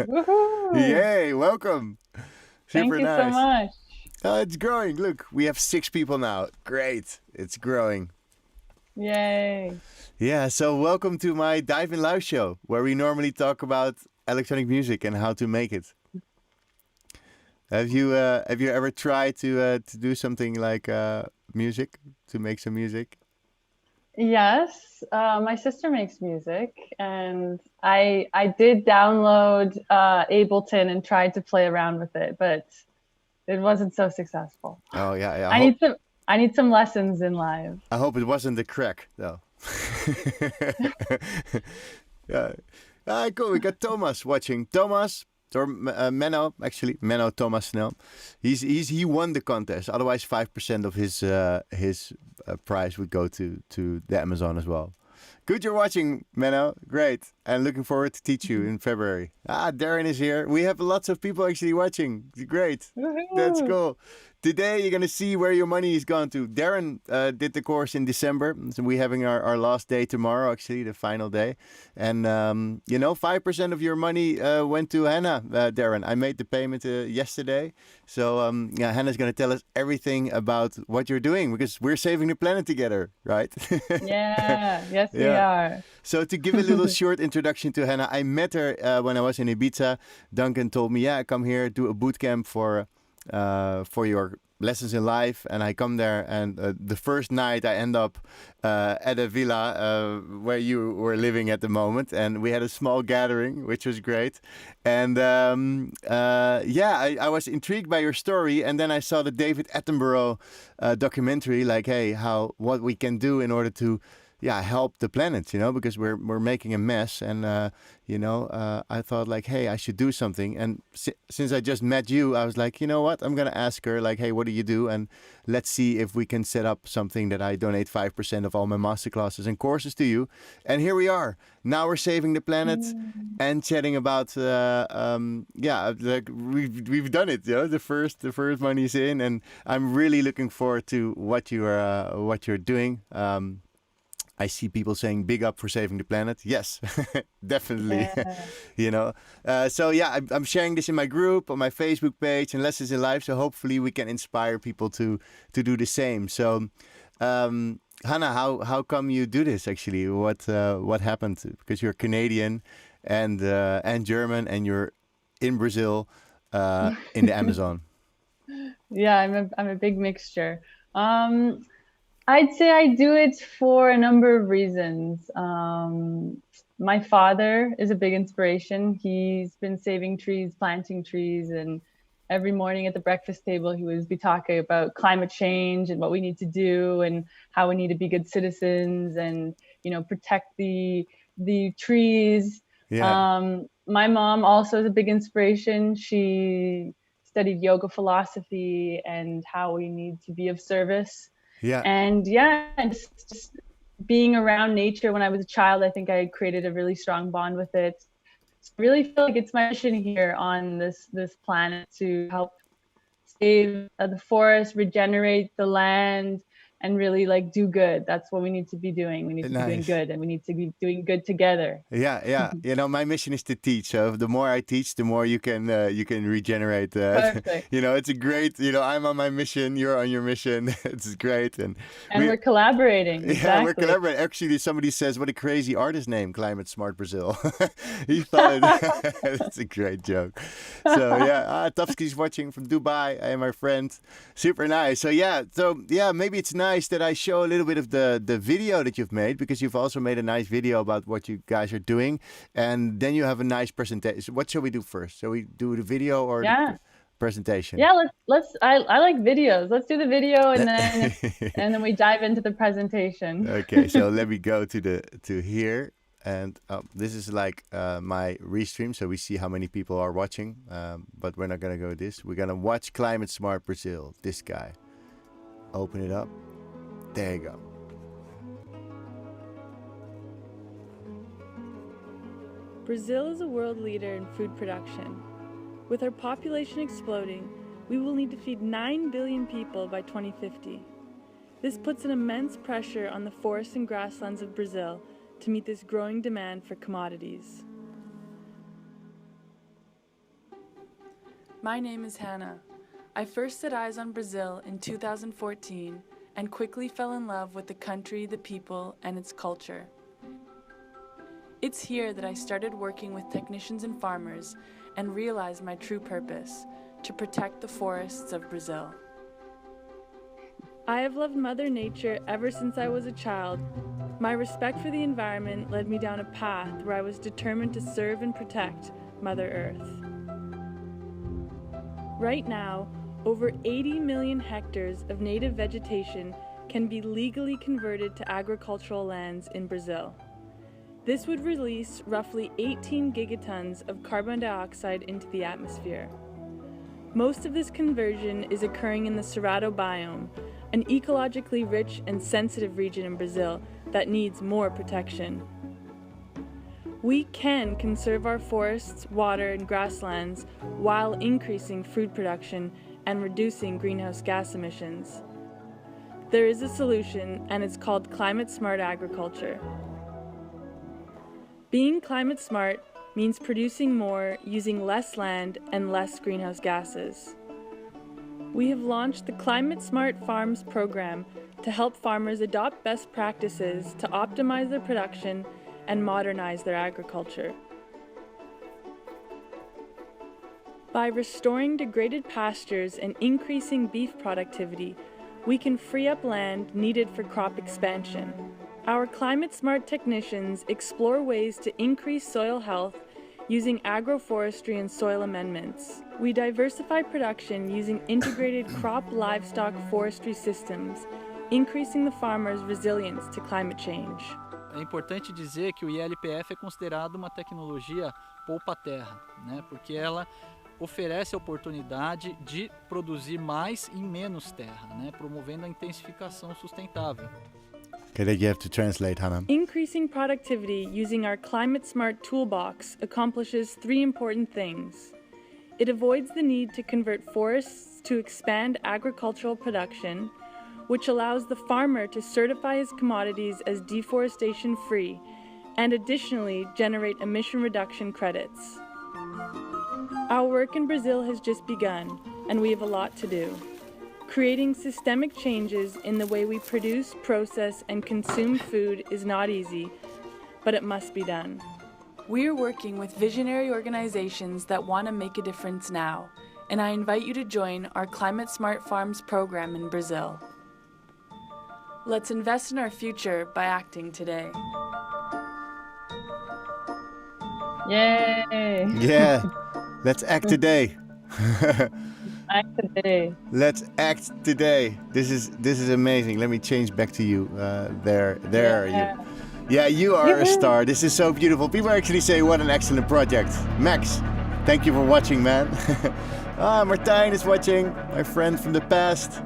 Woohoo! Yay, welcome. Thank Super you so nice. much. It's growing. Look, we have 6 people now. Great. It's growing. Yay. Yeah, so welcome to my Dive in Live show, where we normally talk about electronic music and how to make it. Have you ever tried to do something like music, to make some music? Yes, my sister makes music, and I did download Ableton and tried to play around with it, but it wasn't so successful. Oh yeah. I need some I need some lessons in live. I hope it wasn't the crack though. Yeah. Cool. We got Thomas watching. Thomas or Menno, actually Menno Thomas Snell. He won the contest. Otherwise, 5% of his prize would go to the Amazon as well. Good, you're watching, Menno. Great, and looking forward to teach you in February. Darren is here. We have lots of people actually watching. Great, that's Woohoo! cool. Today you're gonna see where your money is gone to. Darren did the course in December, so we're having our last day tomorrow, actually the final day, and 5% of your money went to Hannah. Darren, I made the payment yesterday, so Hannah's gonna tell us everything about what you're doing because we're saving the planet together, right? Yeah, yes we Yeah. are. So to give a little short introduction to Hannah, I met her when I was in Ibiza. Duncan told me, "Yeah, come here, do a boot camp for your lessons in life." And I come there, and the first night I end up at a villa where you were living at the moment, and we had a small gathering, which was great. And I was intrigued by your story, and then I saw the David Attenborough documentary, like, hey, what we can do in order to help the planet, because we're making a mess. And I thought, like, hey, I should do something. And since I just met you, I was like, you know what, I'm gonna ask her, like, hey, what do you do? And let's see if we can set up something that I donate 5% of all my masterclasses and courses to you. And here we are. Now we're saving the planet Mm. and chatting about like we've done it. The first money's in, and I'm really looking forward to what you're doing. I see people saying big up for saving the planet. Yes, definitely. Yeah. I'm sharing this in my group, on my Facebook page, and Lessons in Life. So hopefully we can inspire people to do the same. So, Hannah, how come you do this? Actually, what happened? Because you're Canadian and German, and you're in Brazil, in the Amazon. Yeah, I'm a big mixture. Um, I'd say I do it for a number of reasons. My father is a big inspiration. He's been saving trees, planting trees, and every morning at the breakfast table, he would be talking about climate change and what we need to do and how we need to be good citizens and, protect the trees. Yeah, My mom also is a big inspiration. She studied yoga philosophy and how we need to be of service. yeah. And yeah, and just being around nature when I was a child, I think I created a really strong bond with it. So I really feel like it's my mission here on this planet to help save the forest, regenerate the land, and really like do good. That's what we need to be doing. We need to be doing Nice. good, and we need to be doing good together. Yeah. My mission is to teach. So the more I teach, the more you can regenerate. Perfect. It's a great. I'm on my mission. You're on your mission. It's great, and And we we're collaborating. yeah, we're Exactly. collaborating. Actually, somebody says, "What a crazy artist name, Climate Smart Brazil." He thought it. It's a great joke. So yeah, Topsky's watching from Dubai. I am my friend. Super nice. So maybe it's nice that I show a little bit of the video that you've made, because you've also made a nice video about what you guys are doing, and then you have a nice presentation. What shall we do first? Shall we do the video or the Yeah. presentation? Yeah, let's I like videos. Let's do the video and Let- then we dive into the presentation. Okay, so let me go to here, and this is like my restream, so we see how many people are watching. But we're not gonna go this. We're gonna watch Climate Smart Brazil. This guy. Open it up. There you go. Brazil is a world leader in food production. With our population exploding, we will need to feed 9 billion people by 2050. This puts an immense pressure on the forests and grasslands of Brazil to meet this growing demand for commodities. My name is Hannah. I first set eyes on Brazil in 2014 and quickly fell in love with the country, the people, and its culture. It's here that I started working with technicians and farmers and realized my true purpose, to protect the forests of Brazil. I have loved Mother Nature ever since I was a child. My respect for the environment led me down a path where I was determined to serve and protect Mother Earth. Right now, over 80 million hectares of native vegetation can be legally converted to agricultural lands in Brazil. This would release roughly 18 gigatons of carbon dioxide into the atmosphere. Most of this conversion is occurring in the Cerrado biome, an ecologically rich and sensitive region in Brazil that needs more protection. We can conserve our forests, water, and grasslands while increasing food production and reducing greenhouse gas emissions. There is a solution, and it's called climate-smart agriculture. Being climate-smart means producing more using less land and less greenhouse gases. We have launched the Climate Smart Farms program to help farmers adopt best practices to optimize their production and modernize their agriculture. By restoring degraded pastures and increasing beef productivity, we can free up land needed for crop expansion. Our climate-smart technicians explore ways to increase soil health using agroforestry and soil amendments. We diversify production using integrated crop, livestock, forestry systems, increasing the farmer's resilience to climate change. É importante dizer que o ILPF é considerado uma tecnologia poupa-terra, né? Porque ela oferece a oportunidade de produzir mais em menos terra, né? Promovendo a intensificação sustentável. Okay, that you have to translate, Hannah. Increasing productivity using our climate-smart toolbox accomplishes three important things. It avoids the need to convert forests to expand agricultural production, which allows the farmer to certify his commodities as deforestation-free, and additionally generate emission reduction credits. Our work in Brazil has just begun, and we have a lot to do. Creating systemic changes in the way we produce, process, and consume food is not easy, but it must be done. We are working with visionary organizations that want to make a difference now, and I invite you to join our Climate Smart Farms program in Brazil. Let's invest in our future by acting today. Yay! Yeah, let's act today. Act today. Let's act today. This is amazing. Let me change back to you. There Yeah. you are a Yoo-hoo. star. This is so beautiful. People actually say, what an excellent project. Max, thank you for watching, man. Martijn is watching, my friend from the past.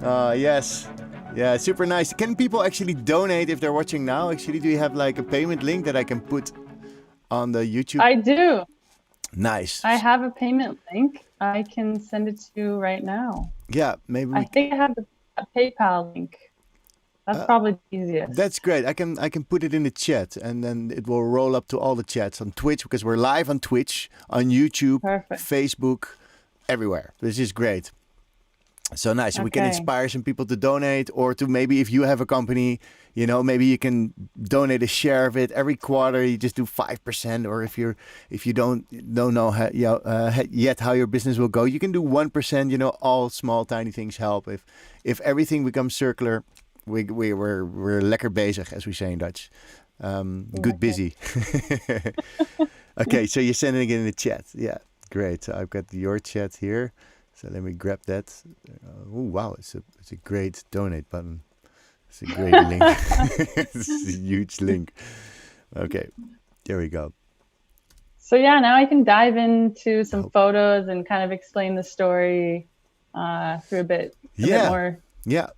Yes. Yeah, super nice. Can people actually donate if they're watching now? Actually, do you have like a payment link that I can put on the YouTube? I do. Nice. I have a payment link. I can send it to you right now. Yeah, maybe I think I have the PayPal link. That's probably the easiest. That's great. I can put it in the chat, and then it will roll up to all the chats on Twitch, because we're live on Twitch, on YouTube, Perfect. Facebook, everywhere. This is great. So nice. We can Okay. inspire some people to donate, or to maybe if you have a company, maybe you can donate a share of it every quarter. You just do 5%, or if you don't know yet how your business will go, you can do 1%. All small tiny things help. If everything becomes circular, we're lekker bezig, as we say in Dutch. Good busy. Okay, so you're sending it in the chat. Yeah, great. So I've got your chat here. So let me grab that. Oh wow, it's a great donate button. It's a great link. It's a huge link. Okay, there we go. So yeah, now I can dive into some photos and kind of explain the story through a bit more. Yeah.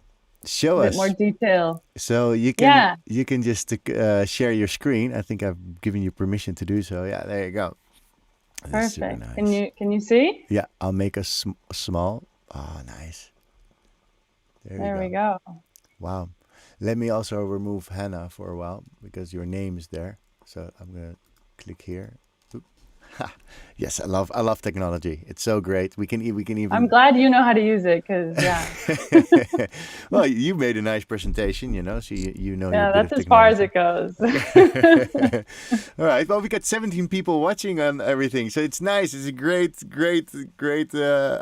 Show us. More detail. So you can just share your screen. I think I've given you permission to do so. Yeah, there you go. That's Perfect. Nice. Can you see? Yeah, I'll make a small. Oh, nice. There we go. Wow. Let me also remove Hannah for a while, because your name is there. So I'm gonna click here. Oop. Yes, I love technology. It's so great. We can I'm even. glad you know how to use it because, yeah, Well, you made a nice presentation, so you know your yeah, bit that's of as far as technology. it goes. All right. Well, we got 17 people watching on everything, so it's nice. It's a great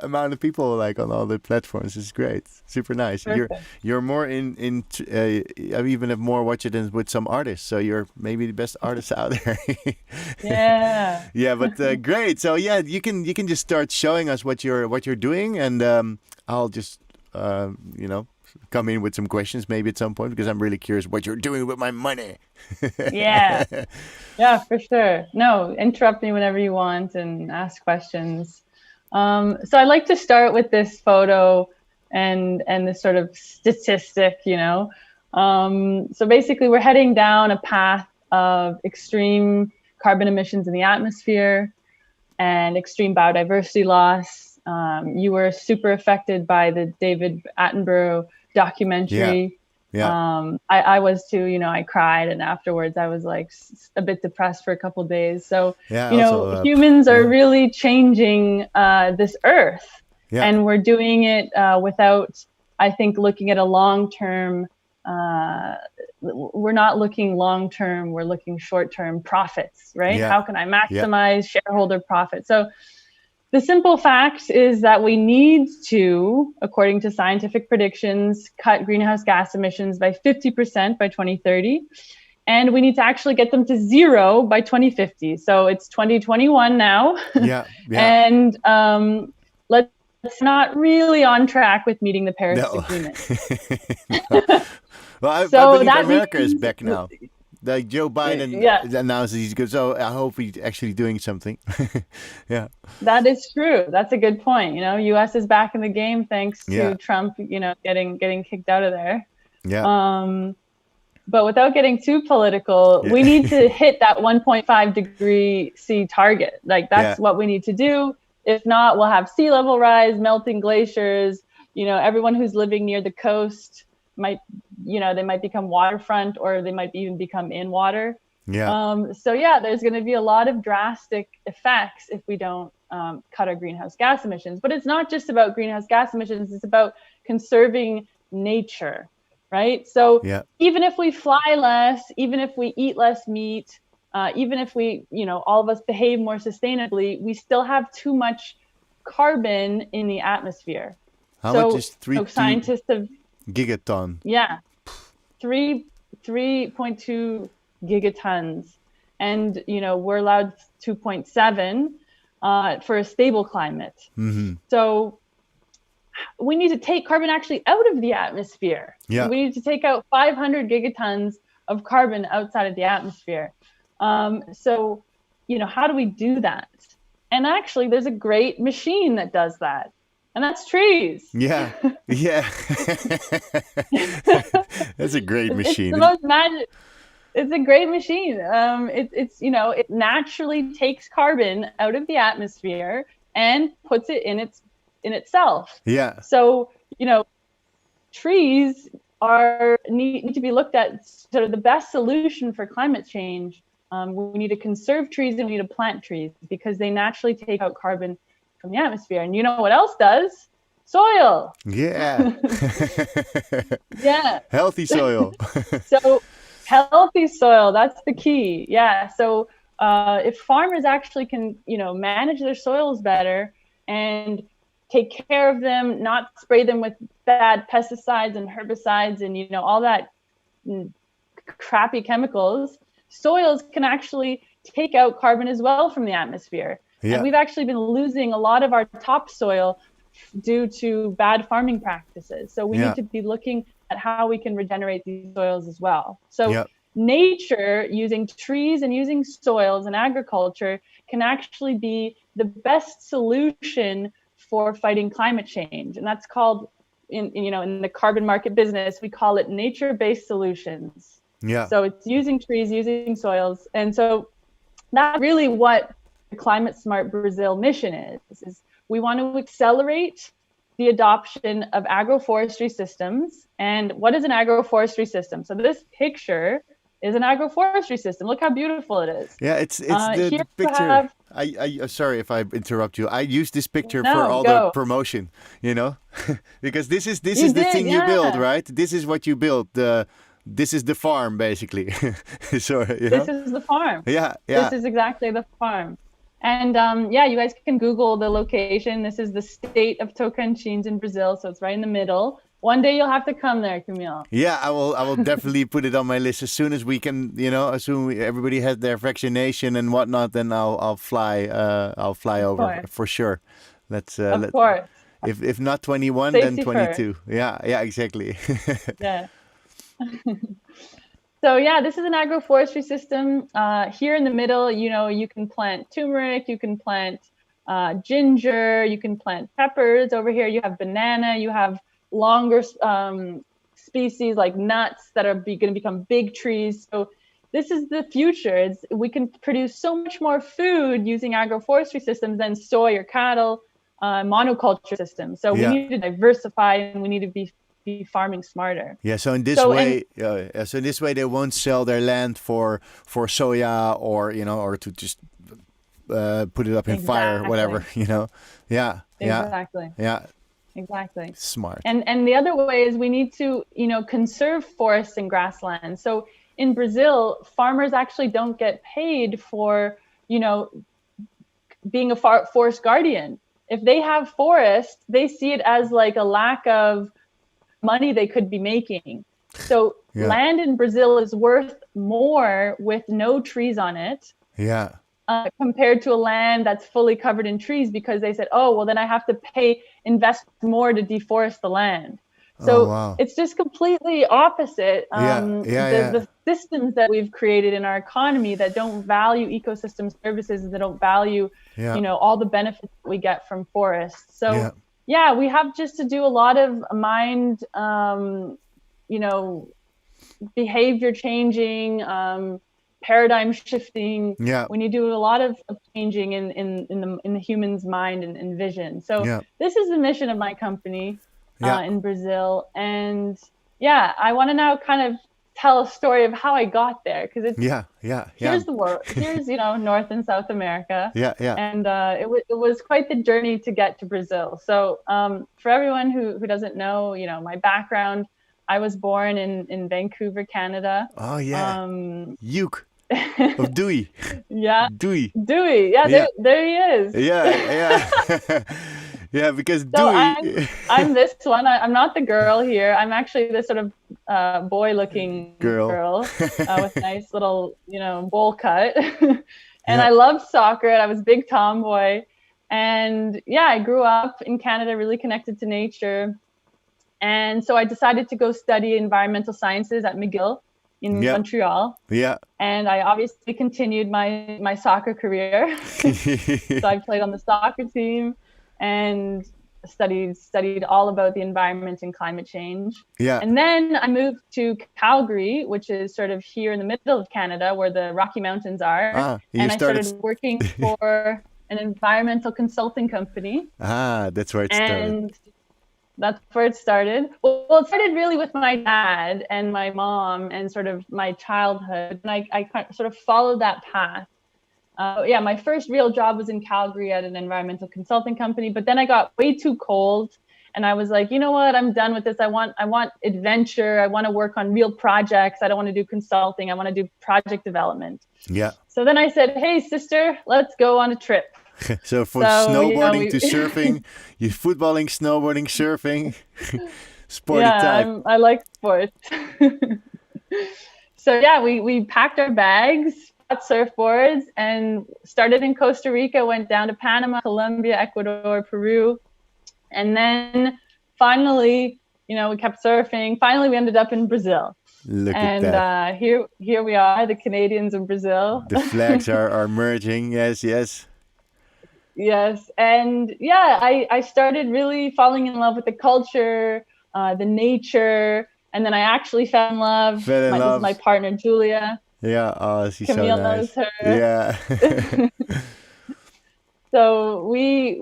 amount of people like on all the platforms. It's great. Super nice. Perfect. You're more I even have more watch it than with some artists. So you're maybe the best artist out there. Yeah. Yeah, but great. So yeah, you can just start showing us what you're doing, and I'll just come in with some questions maybe at some point because I'm really curious what you're doing with my money. Yeah. Yeah, for sure. No, interrupt me whenever you want and ask questions. So I'd like to start with this photo and this sort of statistic, So basically, we're heading down a path of extreme carbon emissions in the atmosphere and extreme biodiversity loss. You were super affected by the David Attenborough Yeah, documentary. yeah, I was too, I cried, and afterwards I was like a bit depressed for a couple of days. So, yeah. Also, humans are yeah, really changing this earth, yeah, and we're doing it without, I think, looking at a long term. We're not looking long term, we're looking short term profits, right? yeah, How can I yeah, maximize shareholder profit? So the simple fact is that we need to, according to scientific predictions, cut greenhouse gas emissions by 50% by 2030. And we need to actually get them to zero by 2050. So it's 2021 now. yeah, yeah. And let's not really on track with meeting the Paris No. Agreement. No. Well, I So believe that America is means, back now. Like Joe Biden yeah, announced he's good, so I hope he's actually doing something. Yeah, that is true. That's a good point. U.S. is back in the game thanks yeah, to Trump, getting kicked out of there. yeah, But without getting too political, yeah, we need to hit that 1.5 degree C target. Like yeah, that's what we need to do. If not, we'll have sea level rise, melting glaciers. Everyone who's living near the coast might, they might become waterfront, or they might even become in water. yeah. So yeah, there's going to be a lot of drastic effects if we don't cut our greenhouse gas emissions. But it's not just about greenhouse gas emissions. It's about conserving nature, right? So Yeah. even if we fly less, even if we eat less meat, even if we, all of us behave more sustainably, we still have too much carbon in the atmosphere. How much So is three scientists have, gigaton? yeah, 3.2 gigatons, and we're allowed 2.7 for a stable climate. Mm-hmm. So we need to take carbon actually out of the atmosphere. Yeah. We need to take out 500 gigatons of carbon outside of the atmosphere. So, how do we do that? And actually, there's a great machine that does that, and that's trees. Yeah, yeah. That's a great machine. It's the most magic. It's a great machine. It naturally takes carbon out of the atmosphere and puts it in itself. Yeah. So, trees need to be looked at sort of the best solution for climate change. We need to conserve trees and we need to plant trees because they naturally take out carbon from the atmosphere. And you know what else does? Soil. Yeah. Yeah. Healthy soil. So healthy soil, that's the key. Yeah. So if farmers actually can, manage their soils better and take care of them, not spray them with bad pesticides and herbicides and, all that crappy chemicals, soils can actually take out carbon as well from the atmosphere. Yeah. And we've actually been losing a lot of our topsoil due to bad farming practices. So we need to be looking at how we can regenerate these soils as well. So nature, using trees and using soils and agriculture, can actually be the best solution for fighting climate change. And that's called, in the carbon market business, we call it nature-based solutions. Yeah. So it's using trees, using soils. And so that's really what the Climate Smart Brazil mission is we want to accelerate the adoption of agroforestry systems. And what is an agroforestry system? So this picture is an agroforestry system. Look how beautiful it is. Yeah, it's the picture. Sorry if I interrupt you. I use this picture No, for all the go. promotion, you know, because this is You the did, thing you build, yeah. right? This is what you build. This is the farm, basically. So you This know, is the farm. yeah, This yeah, is exactly the farm. And yeah, you guys can Google the location. This is the state of Tocantins in Brazil, so it's right in the middle. One day you'll have to come there, Camille. yeah. I will definitely put it on my list as soon as we can. You know, as soon everybody has their vaccination and whatnot, then I'll fly. I'll fly Of over course. for sure. Let's Of course. if not 21, then Safety first. 22. Yeah, yeah, exactly. Yeah. So yeah, this is an agroforestry system. Here in the middle, you know, you can plant turmeric, you can plant ginger, you can plant peppers. Over here, you have banana, you have longer species like nuts that are going to become big trees. So this is the future. We can produce so much more food using agroforestry systems than soy or cattle monoculture systems. So we Yeah. need to diversify and we need to be farming smarter. Yeah, so in this So, way, so in this way, they won't sell their land for soya, or you know, or to just put it up in fire, whatever, you know. Yeah, yeah, Exactly. yeah. Exactly. Smart. And the other way is we need to, you know, conserve forests and grasslands. So in Brazil, farmers actually don't get paid for, you know, being a forest guardian. If they have forests, they see it as like a lack of money they could be making. So Yeah. land in Brazil is worth more with no trees on it Yeah, compared to a land that's fully covered in trees, because they said, oh, well, then I have to invest more to deforest the land. So Oh, wow. it's just completely opposite. Yeah. The systems that we've created in our economy that don't value ecosystem services, that don't value, Yeah. you know, all the benefits that we get from forests. So Yeah. yeah, we have just to do a lot of mind, you know, behavior changing, paradigm shifting. Yeah. We need to do a lot of changing in the human's mind and vision. So Yeah. this is the mission of my company Yeah. in Brazil. And yeah, I want to now kind of tell a story of how I got there, because it's Yeah. here's the world, here's, you know, North and South America. Yeah. And it was quite the journey to get to Brazil. So for everyone who doesn't know, you know, my background, I was born in Vancouver, Canada. Oh yeah. Uke of Dewey. Yeah. Dewey. Dewey. Yeah, Yeah. there he is. Yeah. Yeah, because So Dewey. I'm this one. I'm not the girl here. I'm actually this sort of boy-looking girl with nice little, you know, bowl cut. And I loved soccer, and I was a big tomboy. And yeah, I grew up in Canada, really connected to nature. And so I decided to go study environmental sciences at McGill in Montreal. Yeah. And I obviously continued my soccer career. So I played on the soccer team and studied all about the environment and climate change. Yeah. And then I moved to Calgary, which is sort of here in the middle of Canada, where the Rocky Mountains are. And I started working for an environmental consulting company. That's where it started. And that's where it started. Well, it started really with my dad and my mom and sort of my childhood. And I sort of followed that path. Yeah, my first real job was in Calgary at an environmental consulting company, but then I got way too cold and I was like, you know what, I'm done with this. I want adventure. I want to work on real projects. I don't want to do consulting. I want to do project development. Yeah. So then I said, hey, sister, let's go on a trip. So snowboarding to surfing, you footballing, snowboarding, surfing, sporty type. I like sports. So yeah, we packed our bags, got surfboards, and started in Costa Rica, went down to Panama, Colombia, Ecuador, Peru. And then finally, you know, we kept surfing. Finally, we ended up in Brazil. Look at that. Here we are, the Canadians in Brazil. The flags are merging. Yes. Yes. And yeah, I started really falling in love with the culture, the nature. And then I actually fell in love. This is my partner, Julia. Yeah. Oh, she's Camiel so nice. knows her. Yeah. So we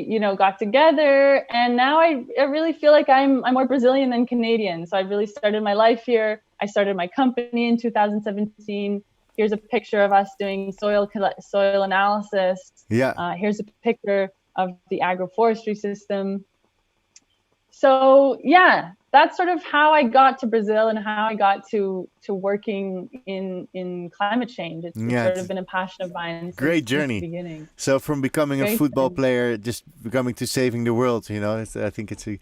you know, got together, and now I really feel like I'm more Brazilian than Canadian. So I really started my life here. I started my company in 2017. Here's a picture of us doing soil analysis. Yeah. Here's a picture of the agroforestry system. So yeah, that's sort of how I got to Brazil and how I got to working in climate change. It's sort of been a passion of mine Great since journey. the beginning. So from becoming a Great football journey. player, just becoming to saving the world, I think it's a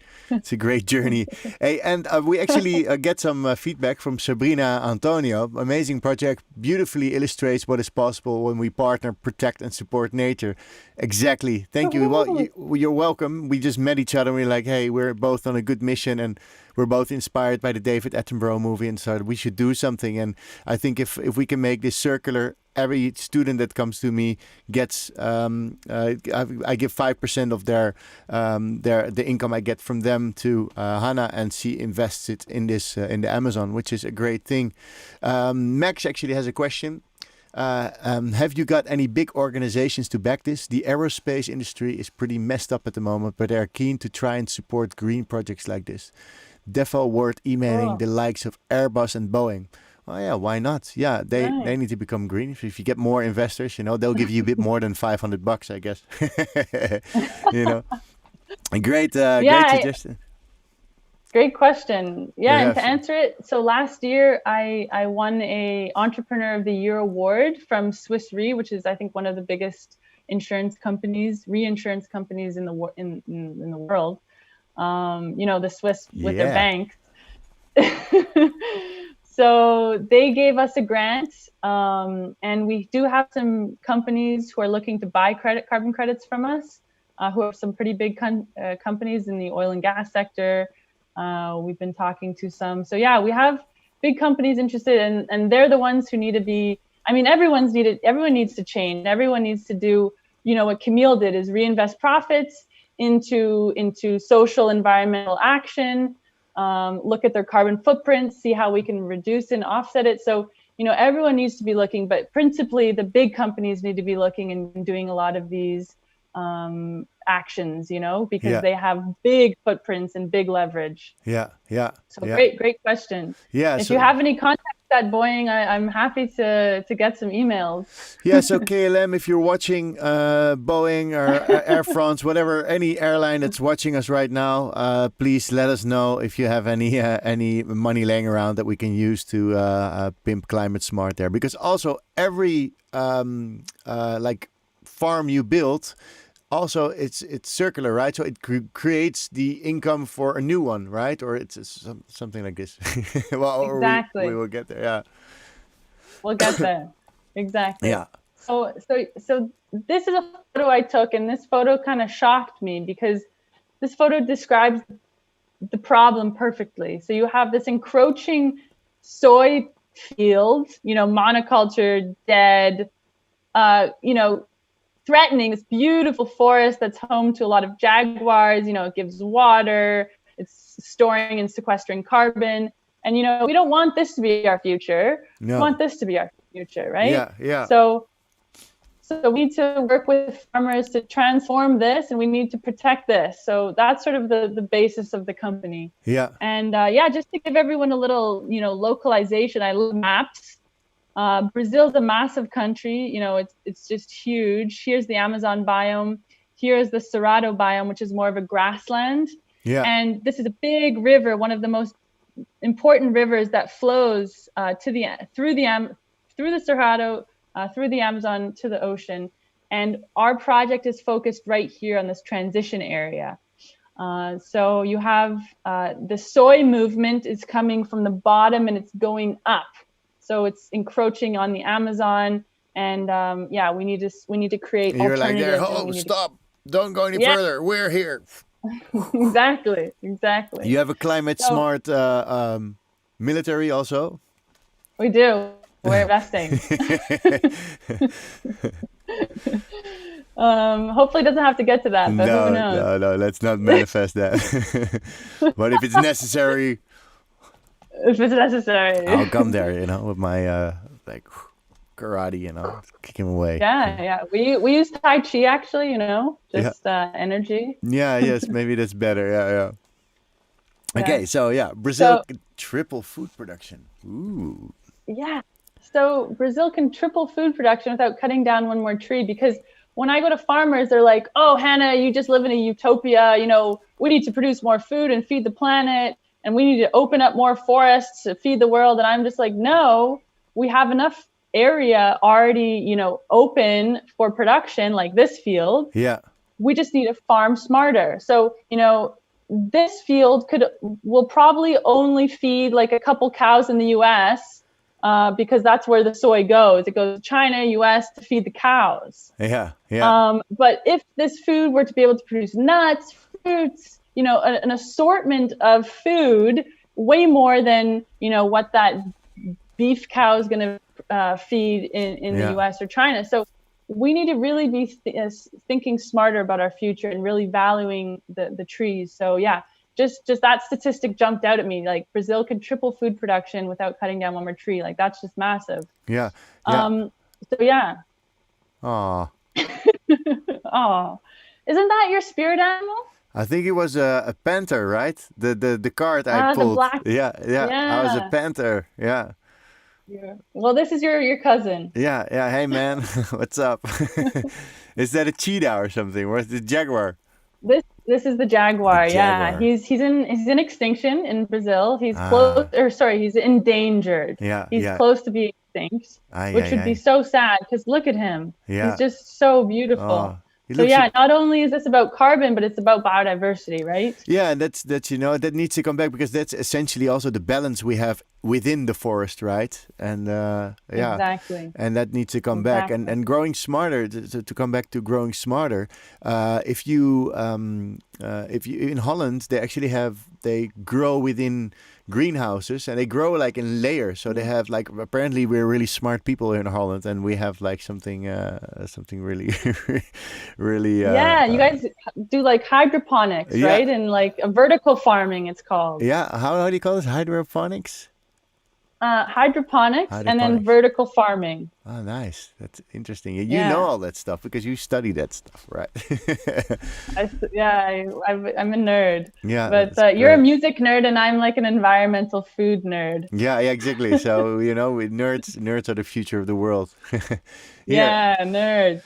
great journey. Hey, and we actually get some feedback from Sabrina Antonio. Amazing project, beautifully illustrates what is possible when we partner, protect, and support nature. Exactly. Thank you. Well, you're welcome. We just met each other and we're like, hey, we're both on a good mission and we're both inspired by the David Attenborough movie and so we should do something. And I think if we can make this circular, every student that comes to me gets I give 5% of the income I get from them to Hannah, and she invests it in this in the Amazon, which is a great thing. Max actually has a question. Have you got any big organizations to back this? The aerospace industry is pretty messed up at the moment, but they're keen to try and support green projects like this. Defo Word emailing the likes of Airbus and Boeing. Oh yeah, why not? Yeah, they need to become green. If you get more investors, they'll give you a bit more than $500, I guess. A great suggestion. Great question. Yeah, and to answer it, so last year I won a Entrepreneur of the Year award from Swiss Re, which is I think one of the biggest reinsurance companies in the world. The Swiss with their banks. So they gave us a grant, and we do have some companies who are looking to buy carbon credits from us, who are some pretty big companies in the oil and gas sector. We've been talking to some. So yeah, we have big companies interested, and they're the ones who need to be, everyone needs to change. Everyone needs to do, what Camiel did, is reinvest profits into social environmental action, look at their carbon footprint, see how we can reduce and offset it. So, everyone needs to be looking, but principally the big companies need to be looking and doing a lot of these actions, because they have big footprints and big leverage. So great question. If you have any contacts at Boeing, I'm happy to get some emails. So KLM, if you're watching, Boeing or Air France, whatever, any airline that's watching us right now, please let us know if you have any money laying around that we can use to pimp climate smart there. Because also every farm you build, also it's circular, right? So it creates the income for a new one, right? Or it's something like this. Well, exactly. we will get there. Yeah, we'll get there. Exactly. Yeah. So this is a photo I took, and this photo kind of shocked me because this photo describes the problem perfectly. So you have this encroaching soy field, monoculture, dead, threatening this beautiful forest that's home to a lot of jaguars. It gives water, it's storing and sequestering carbon. And, we don't want this to be our future. No. We want this to be our future, right? Yeah. So we need to work with farmers to transform this, and we need to protect this. So that's sort of the basis of the company. Yeah. And just to give everyone a little, localization, I love maps. Brazil's a massive country. It's just huge. Here's the Amazon biome. Here's the Cerrado biome, which is more of a grassland. Yeah. And this is a big river, one of the most important rivers that flows through the Cerrado, through the Amazon to the ocean. And our project is focused right here on this transition area. So you have the soy movement is coming from the bottom and it's going up. So it's encroaching on the Amazon, and we need to create You're alternatives. Like there, stop! Don't go any further. We're here. Exactly. You have a climate smart military also. We do. We're investing. Hopefully, it doesn't have to get to that. But who knows? No. Let's not manifest that. But if it's necessary. I'll come there, with my karate, kick him away. Yeah. We use Tai Chi actually, energy. Yes, maybe that's better. Yeah. Okay, so Brazil triple food production. Ooh. Yeah. So Brazil can triple food production without cutting down one more tree, because when I go to farmers, they're like, "Oh, Hannah, you just live in a utopia. We need to produce more food and feed the planet, and we need to open up more forests to feed the world." And I'm just like, no, we have enough area already, open for production, like this field. Yeah. We just need to farm smarter. So, this field will probably only feed like a couple cows in the US, because that's where the soy goes. It goes to China, US to feed the cows. Yeah, yeah. But if this food were to be able to produce nuts, fruits, an assortment of food, way more than, what that beef cow is going to feed in the US or China. So we need to really be thinking smarter about our future and really valuing the trees. So yeah, just that statistic jumped out at me. Like Brazil could triple food production without cutting down one more tree. Like that's just massive. Yeah. So yeah. Aw. Oh, isn't that your spirit animal? I think it was a panther, right? The card I pulled. The black. Yeah. I was a panther. Yeah. Yeah. Well, this is your cousin. Yeah. Hey man, what's up? Is that a cheetah or something? Or is it jaguar? This is the jaguar. The yeah. jaguar. He's in extinction in Brazil. He's he's endangered. Yeah. He's close to being extinct, which would be so sad, because look at him. Yeah. He's just so beautiful. Oh. So yeah, not only is this about carbon, but it's about biodiversity, right? Yeah, and that's that needs to come back, because that's essentially also the balance we have within the forest, right? And Exactly. And that needs to come back, and growing smarter. To come back to growing smarter, if you in Holland, they grow within greenhouses, and they grow like in layers. So they have like, apparently we're really smart people in Holland, and we have like something really really you guys do like hydroponics, right? And like a vertical farming, it's called. How do you call this? Hydroponics? Hydroponics and then vertical farming. Oh, nice. That's interesting. You know all that stuff because you study that stuff, right? I'm a nerd. Yeah, but you're a music nerd and I'm like an environmental food nerd. Yeah, exactly. So nerds are the future of the world. Yeah, nerds.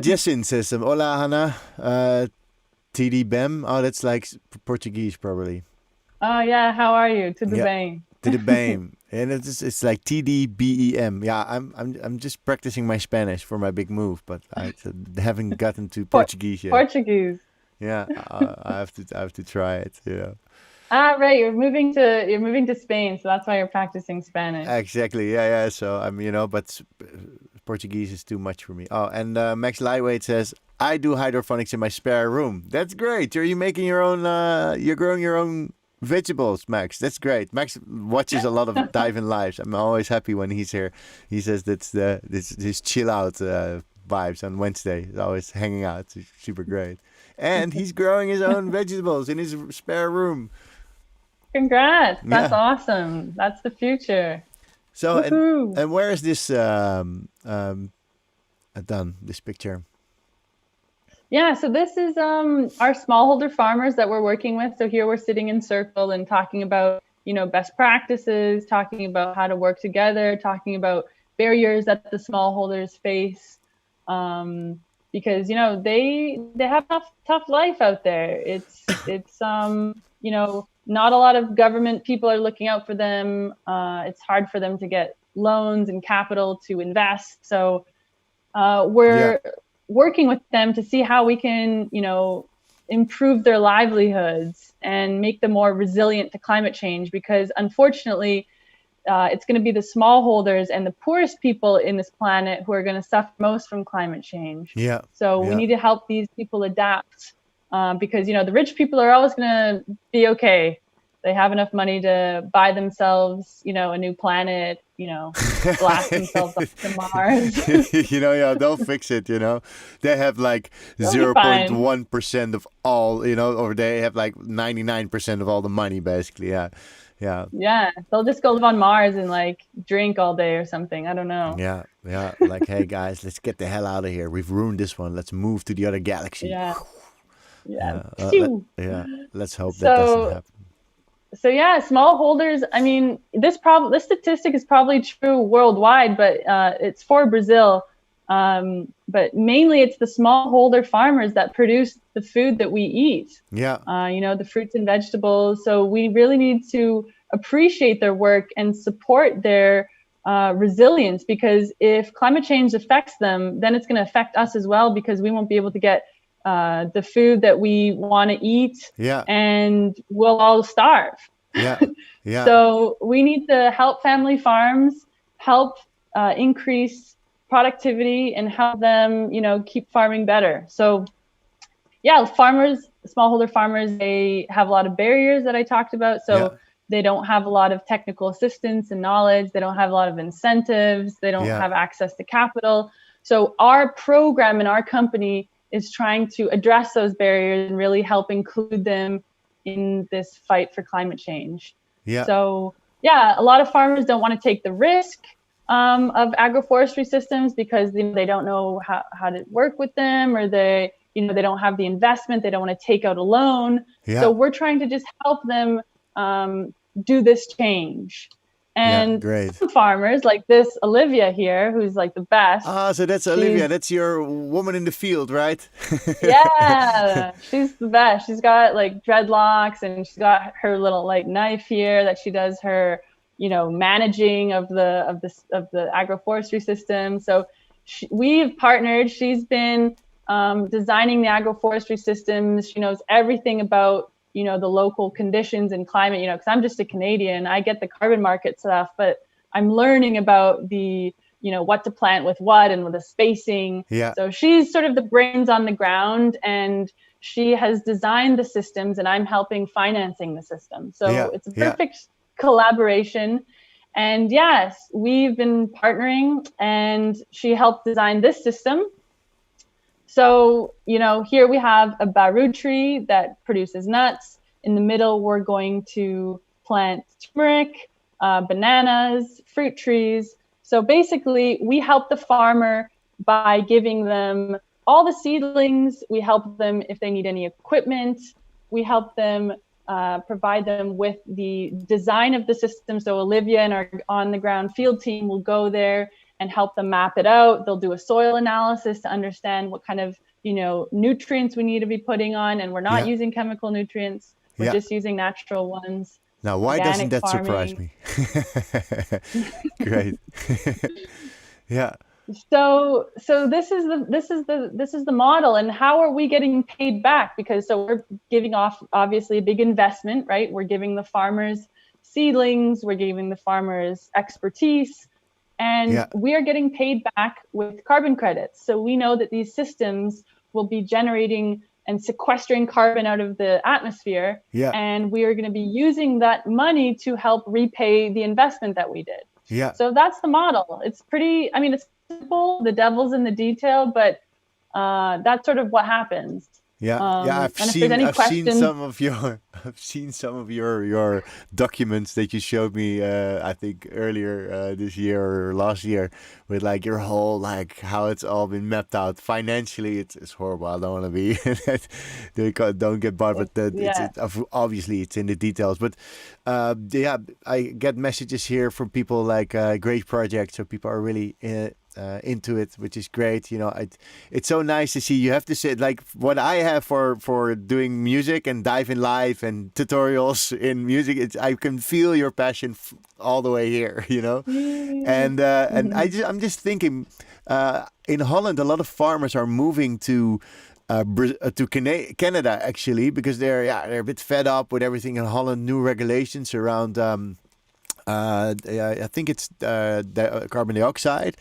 Jessin says, "Hola, Hannah. TD Bem." Oh, that's like Portuguese, probably. Oh yeah, how are you? Tudo bem? Tudo bem. And it's like TDBEM. Yeah, I'm just practicing my Spanish for my big move, but I haven't gotten to Portuguese yet. Portuguese. Yeah, I have to try it. Yeah. Right. You're moving to Spain, so that's why you're practicing Spanish. Exactly. Yeah. So but Portuguese is too much for me. Oh, and Max Lightweight says, "I do hydroponics in my spare room." That's great. Are you making your own? You're growing your own vegetables, Max. That's great. Max watches a lot of Dive in Lives. I'm always happy when he's here. He says that's his chill out vibes on Wednesday. He's always hanging out. It's super great. And he's growing his own vegetables in his spare room. Congrats. That's awesome. That's the future. So and where is this done, this picture? Yeah, so this is our smallholder farmers that we're working with. So here we're sitting in circle and talking about, best practices, talking about how to work together, talking about barriers that the smallholders face. Because, they have a tough life out there. It's not a lot of government people are looking out for them. It's hard for them to get loans and capital to invest. So we're working with them to see how we can, improve their livelihoods and make them more resilient to climate change. Because unfortunately, it's going to be the smallholders and the poorest people in this planet who are going to suffer most from climate change. Yeah. So we need to help these people adapt. Because, the rich people are always going to be okay. They have enough money to buy themselves, a new planet, blast themselves up to Mars. They'll fix it, They have like 0.1% of all, or they have like 99% of all the money, basically. Yeah. Yeah. They'll just go live on Mars and like drink all day or something. I don't know. Yeah. Like, hey, guys, let's get the hell out of here. We've ruined this one. Let's move to the other galaxy. Yeah. Let's hope that doesn't happen. So yeah, smallholders. I mean, this statistic is probably true worldwide, but it's for Brazil. But mainly, it's the smallholder farmers that produce the food that we eat. Yeah. The fruits and vegetables. So we really need to appreciate their work and support their resilience, because if climate change affects them, then it's going to affect us as well, because we won't be able to get the food that we want to eat, and we'll all starve. So we need to help family farms, help increase productivity, and help them, keep farming better. So yeah, smallholder farmers, they have a lot of barriers that I talked about. So they don't have a lot of technical assistance and knowledge. They don't have a lot of incentives. They don't have access to capital. So our program in our company is trying to address those barriers and really help include them in this fight for climate change. So yeah, a lot of farmers don't want to take the risk of agroforestry systems, because they don't know how to work with them, or they don't have the investment. They don't want to take out a loan. So we're trying to just help them do this change. And some farmers, like this Olivia here, who's like the best. So that's Olivia. That's your woman in the field, right? Yeah, she's the best. She's got like dreadlocks, and she's got her little like knife here that she does her, managing of the agroforestry system. So we've partnered. She's been designing the agroforestry systems. She knows everything about the local conditions and climate, because I'm just a Canadian. I get the carbon market stuff, but I'm learning about the what to plant with what and with the spacing. So she's sort of the brains on the ground, and she has designed the systems, and I'm helping financing the system. So it's a perfect collaboration. And yes, we've been partnering, and she helped design this system. So, here we have a baru tree that produces nuts. In the middle, we're going to plant turmeric, bananas, fruit trees. So basically, we help the farmer by giving them all the seedlings. We help them if they need any equipment. We help them provide them with the design of the system. So Olivia and our on-the-ground field team will go there and help them map it out. They'll do a soil analysis to understand what kind of nutrients we need to be putting on, and we're not using chemical nutrients. We're just using natural ones. Now, why doesn't that surprise me? Great. So this is the model, and how are we getting paid back? Because we're giving off obviously a big investment, right? We're giving the farmers seedlings, we're giving the farmers expertise, and we are getting paid back with carbon credits. So we know that these systems will be generating and sequestering carbon out of the atmosphere, and we are going to be using that money to help repay the investment that we did. So that's the model. It's pretty, it's simple, the devil's in the detail, but that's sort of what happens. I've seen some of your documents that you showed me. I think earlier this year or last year, with like your whole how it's all been mapped out financially. It's horrible. I don't want to be. Don't get bothered. But it's obviously it's in the details. But I get messages here from people like great projects. So people are really into it, which is great. It's so nice to see. You have to say, like, what I have for doing music and dive in live and tutorials in music, I can feel your passion all the way here, and I'm just thinking, in Holland a lot of farmers are moving to Canada actually, because they're a bit fed up with everything in Holland, new regulations around I think it's the carbon dioxide,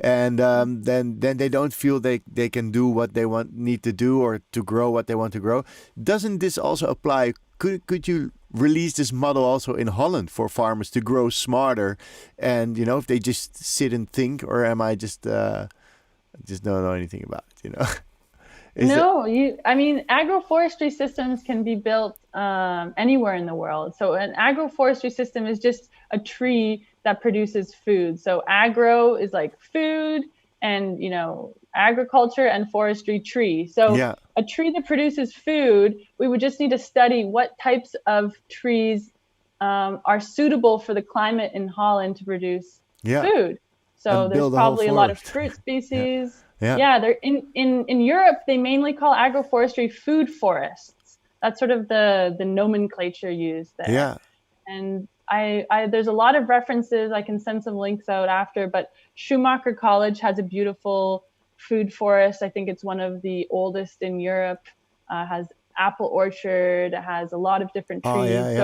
and then they don't feel they can do what they need to do, or to grow what they want to grow. Doesn't this also apply? Could you release this model also in Holland for farmers to grow smarter, and if they just sit and think, or am I just don't know anything about it? Agroforestry systems can be built anywhere in the world. So an agroforestry system is just a tree that produces food. So agro is like food, and agriculture, and forestry, tree. So a tree that produces food, we would just need to study what types of trees are suitable for the climate in Holland to produce food. So and there's probably a lot of fruit species. They're in Europe, they mainly call agroforestry food forests. That's sort of the nomenclature used there. Yeah. And I there's a lot of references. I can send some links out after, but Schumacher College has a beautiful food forest. I think it's one of the oldest in Europe. Has apple orchard, has a lot of different trees.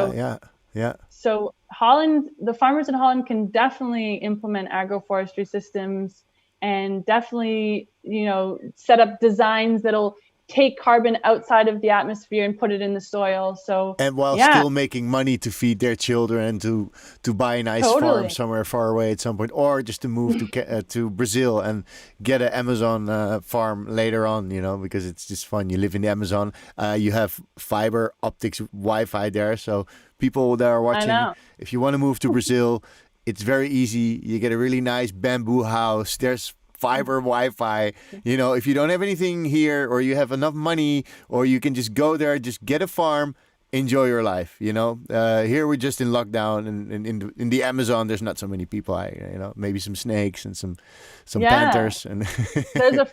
So Holland, the farmers in Holland can definitely implement agroforestry systems and definitely, set up designs that'll take carbon outside of the atmosphere and put it in the soil. So and while still making money to feed their children and to buy a nice farm somewhere far away at some point, or just to move to Brazil and get an Amazon farm later on, because it's just fun. You live in the Amazon, you have fiber optics Wi-Fi there, so people that are watching, if you want to move to Brazil, it's very easy. You get a really nice bamboo house. There's fiber Wi-Fi. If you don't have anything here, or you have enough money, or you can just go there, just get a farm, enjoy your life. Here we're just in lockdown, and in the Amazon, there's not so many people. Maybe some snakes and some panthers. And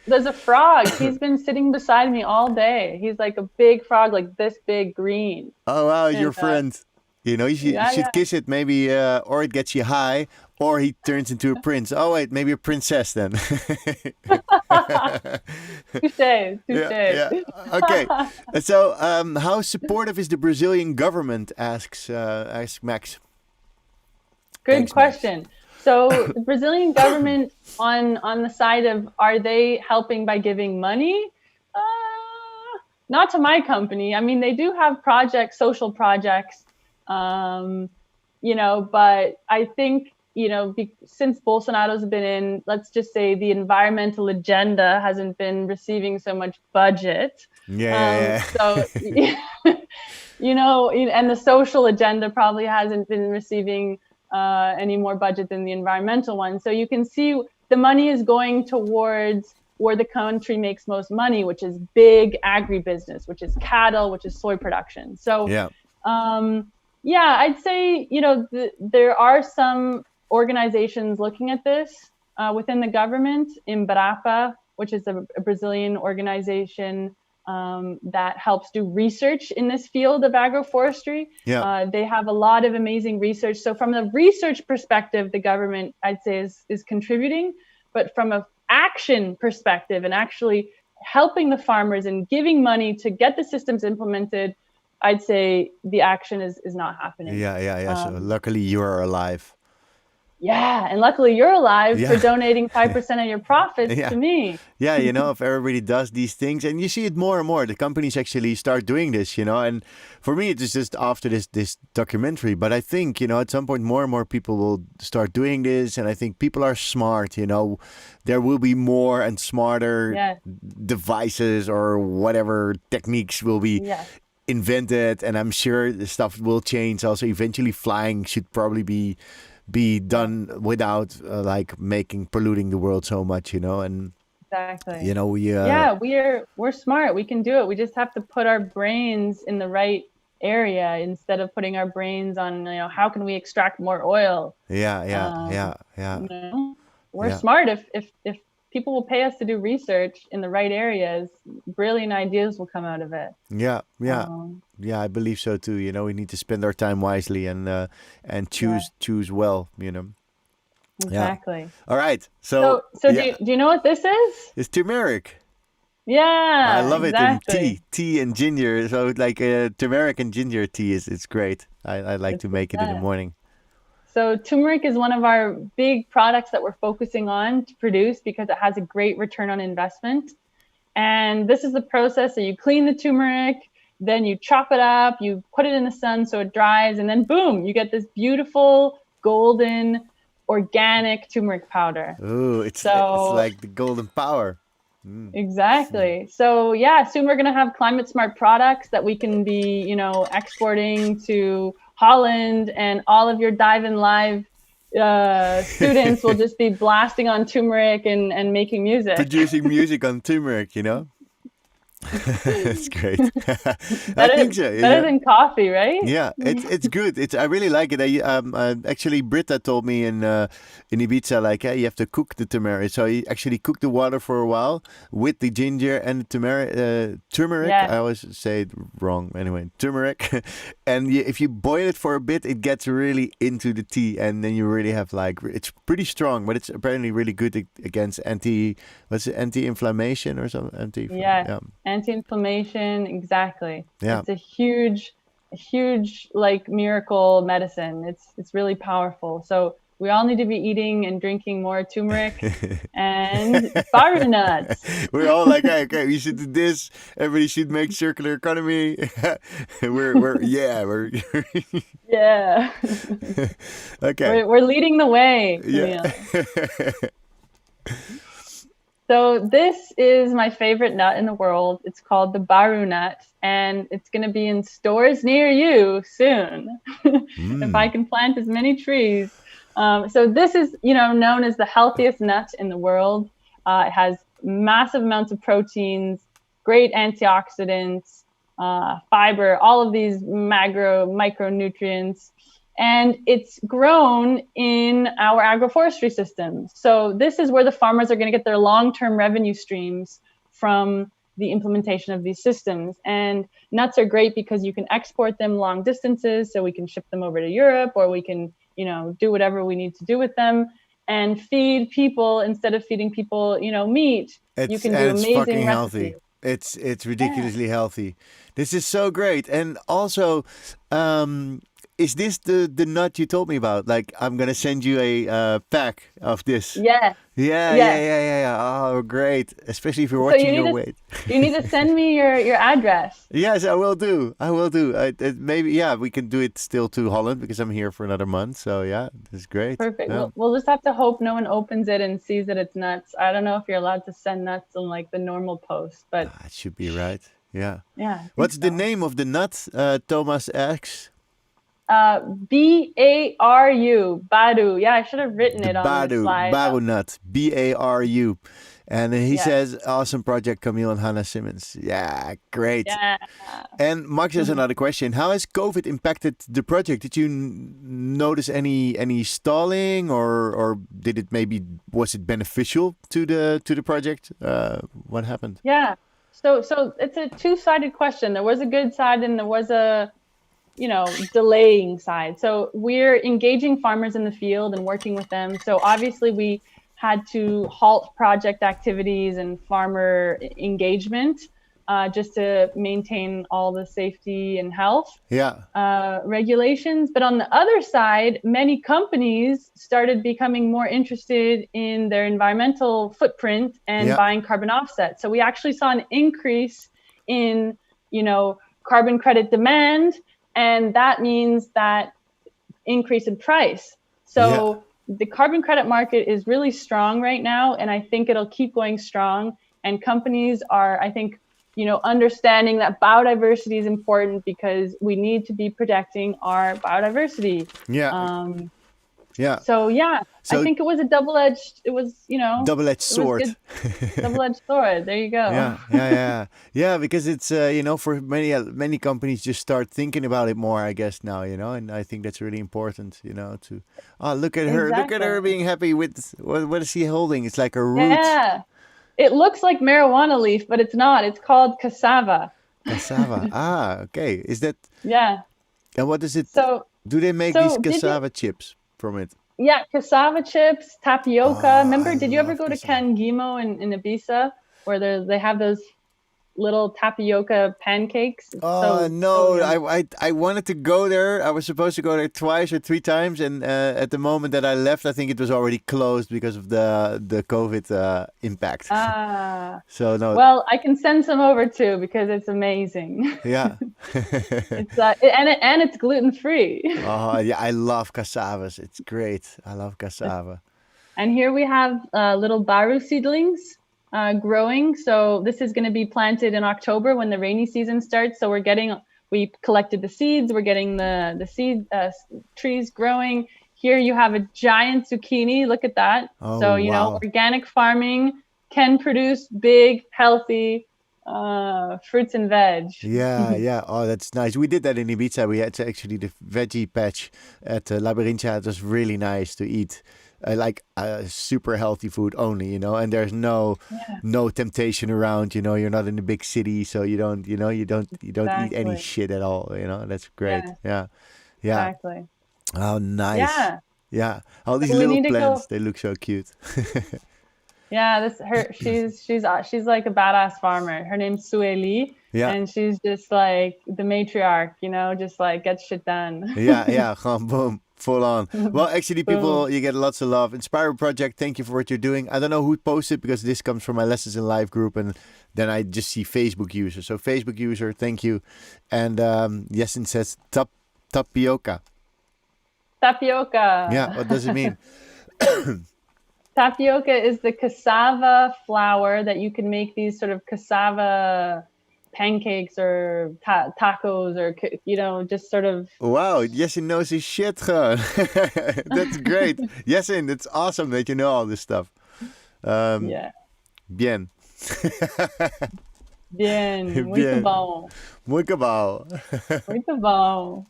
there's a frog. He's been sitting beside me all day. He's like a big frog, like this big, green. Oh wow, your friend. You should kiss it, maybe, or it gets you high, or he turns into a prince. Oh wait, maybe a princess then. Touché. Yeah. Okay. So, how supportive is the Brazilian government? Asks Max. Good question. Max. So the Brazilian government, on the side of, are they helping by giving money? Not to my company. I mean, they do have social projects. But I think, since Bolsonaro's been in, let's just say the environmental agenda hasn't been receiving so much budget. So, and the social agenda probably hasn't been receiving any more budget than the environmental one. So you can see the money is going towards where the country makes most money, which is big agribusiness, which is cattle, which is soy production. So, I'd say, there are some organizations looking at this within the government. Embrapa, which is a Brazilian organization that helps do research in this field of agroforestry. They have a lot of amazing research. So from the research perspective, the government, I'd say, is contributing. But from an action perspective and actually helping the farmers and giving money to get the systems implemented, I'd say the action is not happening. So luckily you're alive. And luckily you're alive for donating 5% of your profits to me. If everybody does these things, and you see it more and more, the companies actually start doing this, and for me, it's just after this documentary, but I think, at some point more and more people will start doing this, and I think people are smart, there will be more and smarter devices or whatever techniques will be invented, and I'm sure the stuff will change. Also, eventually flying should probably be done without polluting the world so much, and exactly, we're smart. We can do it. We just have to put our brains in the right area instead of putting our brains on, how can we extract more oil? We're smart. If people will pay us to do research in the right areas, brilliant ideas will come out of it. I believe so too. We need to spend our time wisely and choose well. Exactly. All right. So do you know what this is? It's turmeric. Yeah, I love it in tea and ginger. So turmeric and ginger tea it's great. I like to make it in the morning. So turmeric is one of our big products that we're focusing on to produce because it has a great return on investment. And this is the process. So you clean the turmeric, then you chop it up, you put it in the sun so it dries, and then boom, you get this beautiful golden organic turmeric powder. Ooh, it's like the golden power. Exactly. So soon we're going to have climate smart products that we can be, exporting to Holland, and all of your Dive in Live students will just be blasting on turmeric and making music. Producing music on turmeric, It's great. I Better think so. better Yeah. than coffee, right? Yeah, it's good. I really like it. Actually Britta told me in Ibiza, like, hey, you have to cook the turmeric. So you actually cook the water for a while with the ginger and the turmeric. Yeah. I always say it wrong. Anyway, turmeric, and if you boil it for a bit, it gets really into the tea, and then you really have like it's pretty strong, but it's apparently really good against anti-inflammation or something. Yeah. Yeah, Anti-inflammation, exactly. yeah. It's a huge like miracle medicine. It's really powerful. So we all need to be eating and drinking more turmeric and baru nuts. We're all like, hey, okay, we should do this. Everybody should make circular economy. we're Yeah. okay. We're leading the way, Yeah. Camiel. So this is my favorite nut in the world. It's called the baru nut, and it's going to be in stores near you soon, if I can plant as many trees. So this is, known as the healthiest nut in the world. It has massive amounts of proteins, great antioxidants, fiber, all of these micronutrients. And it's grown in our agroforestry systems. So this is where the farmers are going to get their long-term revenue streams from the implementation of these systems. And nuts are great because you can export them long distances, so we can ship them over to Europe, or we can, do whatever we need to do with them and feed people instead of feeding people, meat. You can do It's amazing fucking recipes. healthy. It's ridiculously healthy. This is so great. And also, is this the nut you told me about? Like, I'm gonna send you a pack of this. Yes. Yeah. Oh, great! Especially if you're So watching your weight. you need to send me your address. Yes, I will do. Maybe, yeah, we can do it still to Holland because I'm here for another month. So yeah, this is great. Perfect. Yeah. We'll just have to hope no one opens it and sees that it's nuts. I don't know if you're allowed to send nuts on like the normal post, but It should be right. Yeah. yeah. I think What's the so. name of the nut? Thomas asks. Baru, Badu. Yeah, I should have written The it on the slide. Baru nut, Baru. And he Yeah. says, awesome project, Camille and Hannah Simmons. Yeah, great. Yeah. And Max has another question. How has COVID impacted the project? Did you notice any stalling, or did it was it beneficial to the project? What happened? Yeah. So it's a two-sided question. There was a good side and there was a delaying side. So we're engaging farmers in the field and working with them. So obviously we had to halt project activities and farmer engagement just to maintain all the safety and health regulations. But on the other side, many companies started becoming more interested in their environmental footprint and buying carbon offsets. So we actually saw an increase in, carbon credit demand. And that means that increase in price. So the carbon credit market is really strong right now, and I think it'll keep going strong. And companies are, I think, understanding that biodiversity is important because we need to be protecting our biodiversity. So I think it was a double-edged. It was, double-edged sword. Double-edged sword. There you go. Yeah. Because it's for many companies just start thinking about it more, I guess now, and I think that's really important, to look at her, look at her being happy with what is she holding? It's like a root. Yeah, it looks like marijuana leaf, but it's not. It's called cassava. Cassava. Okay. Is that? Yeah. And what is it? So do they make these cassava chips from it? Yeah, cassava chips, tapioca. Remember, did you ever go to cassava. Cangimo in Ibiza, where they have those little tapioca pancakes? No, I wanted to go there. I was supposed to go there twice or three times, and at the moment that I left, I think it was already closed because of the COVID impact. So no. Well, I can send some over too because it's amazing. Yeah. It's and it's gluten free. Oh yeah, I love cassavas. It's great. I love cassava. And here we have little baru seedlings. Growing. So this is going to be planted in October when the rainy season starts. So we collected the seeds. We're getting the seed trees growing. Here you have a giant zucchini. Look at that. Oh, so, wow. Organic farming can produce big, healthy Fruits and veg. Yeah, yeah. Oh, that's nice. We did that in Ibiza. We had actually the veggie patch at Labyrinthia. It was really nice to eat, like super healthy food only, And there's Yeah, no temptation around. You're not in a big city, so you don't eat any exactly. shit at all. That's great. Yeah, Yeah, yeah. exactly. Oh, nice. Yeah. Yeah, all these So we little need to plants. go. They look so cute. Yeah, this her. She's like a badass farmer. Her name's Sue Lee, Yeah. and she's just like the matriarch. Just like gets shit done. Yeah, yeah, gewoon boom, full on. Well, actually, Boom. people, you get lots of love. Inspire Project, thank you for what you're doing. I don't know who posted because this comes from my Lessons in Life group, and then I just see Facebook user. So Facebook user, thank you. And Yesin says tapioca. Yeah, Tapioca. what does it mean? Tapioca is the cassava flour that you can make these sort of cassava pancakes or tacos or just sort of. Wow, Yesin knows his shit gewoon. That's great. Yesin, it's awesome that you know all this stuff. Um, Yeah. Bien. Bien, muito Bien. bom. Muito bom. Muito bom.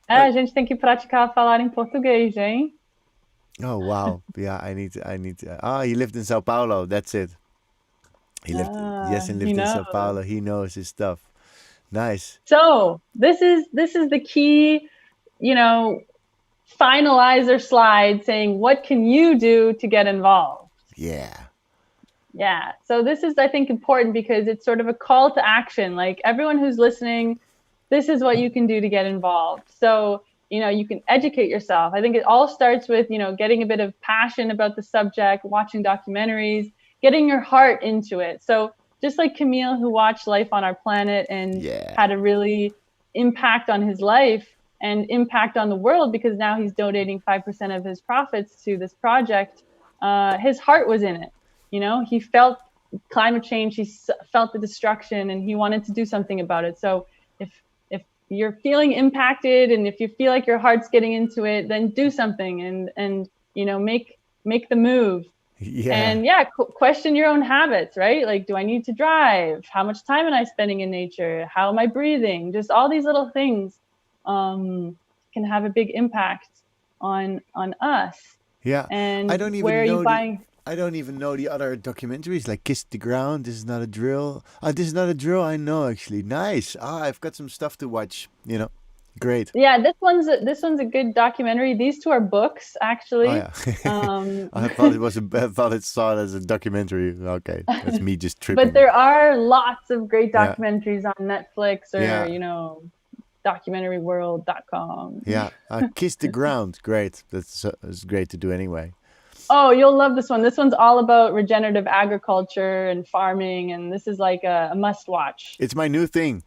A gente tem que praticar falar em português, hein? Oh wow. Yeah, I need to. He lived in Sao Paulo. That's it. Yesin He lived in Sao knows. Paulo. He knows his stuff. Nice. So this is the key, finalizer slide saying, what can you do to get involved? Yeah. Yeah. So this is, I think, important because it's sort of a call to action. Like everyone who's listening, this is what you can do to get involved. So, you can educate yourself. I think it all starts with, getting a bit of passion about the subject, watching documentaries, getting your heart into it. So just like Camiel, who watched Life on Our Planet and Yeah. had a really impact on his life and impact on the world because now he's donating 5% of his profits to this project. His heart was in it. He felt climate change, he felt the destruction, and he wanted to do something about it. So if you're feeling impacted and if you feel like your heart's getting into it, then do something and make the move. Yeah. And question your own habits, right? Like, do I need to drive? How much time am I spending in nature? How am I breathing? Just all these little things can have a big impact on us. Yeah. And I don't where even are you know buying? I don't even know the other documentaries like Kiss the Ground. This is not a drill. This is not a drill. I know actually. Nice. I've got some stuff to watch. Great. Yeah, this one's a good documentary. These two are books, actually. Oh yeah. I thought it saw it as a documentary. Okay, that's me just tripping. But there are lots of great Yeah. documentaries on Netflix or Yeah. documentaryworld.com. Yeah. Kiss the Ground. Great. That's great to do anyway. Oh, you'll love this one. This one's all about regenerative agriculture and farming, and this is like a must watch. It's my new thing.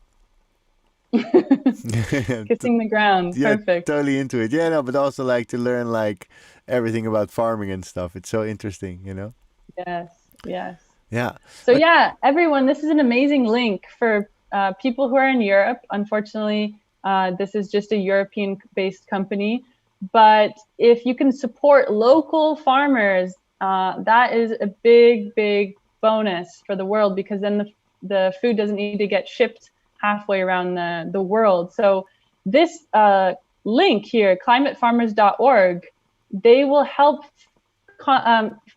Kissing the ground. Yeah, Perfect. totally into it. Yeah, no, but also like to learn like everything about farming and stuff. It's so interesting. Yes. Yeah. So everyone, this is an amazing link for people who are in Europe. Unfortunately, this is just a European-based company. But if you can support local farmers, that is a big, big bonus for the world because then the food doesn't need to get shipped halfway around the world. So this link here, climatefarmers.org, they will help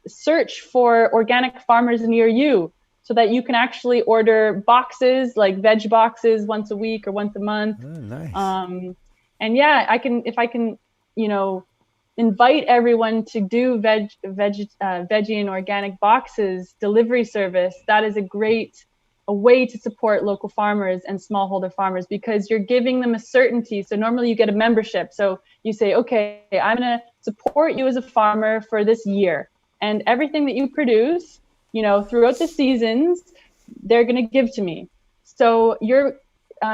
search for organic farmers near you so that you can actually order boxes, like veg boxes once a week or once a month. Oh, nice. And if I can, invite everyone to do veggie and organic boxes delivery service. That is a way to support local farmers and smallholder farmers because you're giving them a certainty. So normally you get a membership. So you say, okay, I'm going to support you as a farmer for this year. And everything that you produce, throughout the seasons, they're going to give to me. So you're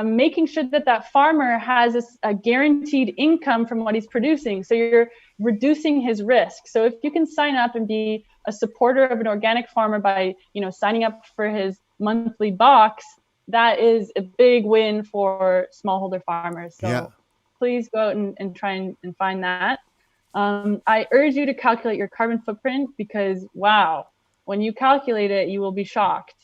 making sure that farmer has a guaranteed income from what he's producing. So you're reducing his risk. So if you can sign up and be a supporter of an organic farmer by, signing up for his monthly box, that is a big win for smallholder farmers. So please go out and try and find that. I urge you to calculate your carbon footprint because, wow, when you calculate it, you will be shocked.